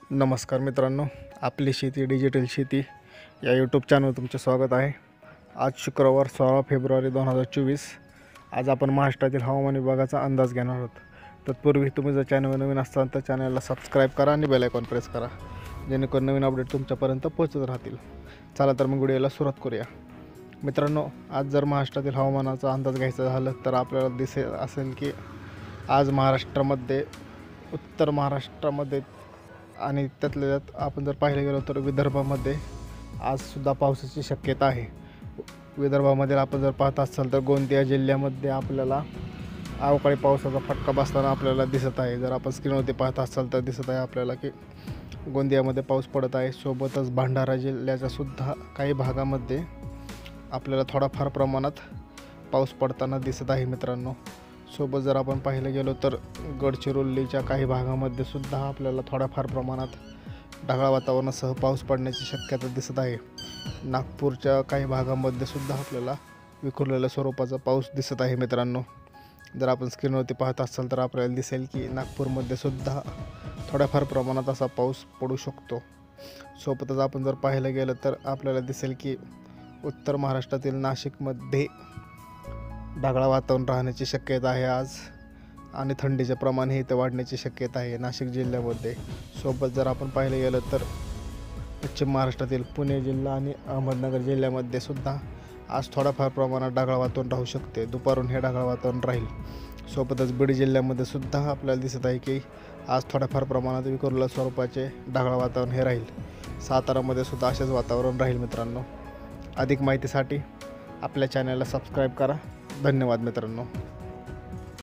नमस्कार मित्रांनो, आपली शेती डिजिटल शेती या यूट्यूब चॅनलवर तुमचे स्वागत आहे। आज शुक्रवार 16 फेब्रुवारी 2024। आज आपण महाराष्ट्रातील हवामान विभागाचा अंदाज घेणार आहोत। तत्पूर्वी तुम्ही जर चॅनलवर नवीन असाल तर चॅनलला सबस्क्राईब करा आणि बेल आयकॉन प्रेस करा, जेणेकरून नवीन अपडेट तुमच्यापर्यंत पोहोचत राहतील। चला तर मग व्हिडिओला सुरुवात करूया। मित्रांनो, आज जर महाराष्ट्रातील हवामानाचा अंदाज घ्यायचा झाला तर आपल्याला दिसेल असेल की आज महाराष्ट्रामध्ये, उत्तर महाराष्ट्रामध्ये आणि त्यातल्या त्यात आपण जर पाहायला गेलो तर विदर्भामध्ये आजसुद्धा पावसाची शक्यता आहे। विदर्भामध्ये आपण जर पाहत असाल तर गोंदिया जिल्ह्यामध्ये आपल्याला अवकाळी पावसाचा फटका बसताना आपल्याला दिसत आहे। जर आपण स्क्रीनवरती पाहत असाल तर दिसत आहे आपल्याला की गोंदियामध्ये पाऊस पडत आहे। सोबतच भंडारा जिल्ह्याच्या सुद्धा काही भागामध्ये आपल्याला थोडाफार प्रमाणात पाऊस पडताना दिसत आहे मित्रांनो। सोबत जर आपण पाहायला गेलो तर गडचिरोलीच्या काही भागामध्ये सुद्धा आपल्याला थोड्याफार प्रमाणात ढगाळ वातावरणासह पाऊस पडण्याची शक्यता दिसत आहे। नागपूरच्या काही भागामध्ये सुद्धा आपल्याला विखुरलेल्या स्वरूपाचा पाऊस दिसत आहे मित्रांनो। जर आपण स्क्रीनवरती पाहत असाल तर आपल्याला दिसेल की नागपूरमध्ये सुद्धा थोड्याफार प्रमाणात असा पाऊस पडू शकतो। सोबतच आपण जर पाहायला गेलं तर आपल्याला दिसेल की उत्तर महाराष्ट्रातील नाशिकमध्ये ढगाळ वातावरण राहण्याची शक्यता आहे आज, आणि थंडीचे प्रमाणही इथे वाढण्याची शक्यता आहे नाशिक जिल्ह्यामध्ये। सोबत जर आपण पाहिलं गेलं तर पश्चिम महाराष्ट्रातील पुणे जिल्हा आणि अहमदनगर जिल्ह्यामध्ये सुद्धा आज थोडाफार प्रमाणात ढगाळ वातावरण राहू शकते। दुपारून हे ढगाळ वातावरण राहील। सोबतच बीड जिल्ह्यामध्ये सुद्धा आपल्याला दिसत आहे की आज थोड्याफार प्रमाणात विखुरलेल्या स्वरूपाचे ढगाळ वातावरण हे राहील। सातारामध्ये सुद्धा असेच वातावरण राहील मित्रांनो। अधिक माहितीसाठी आपल्या चॅनलला सबस्क्राईब करा। धन्यवाद मित्रांनो।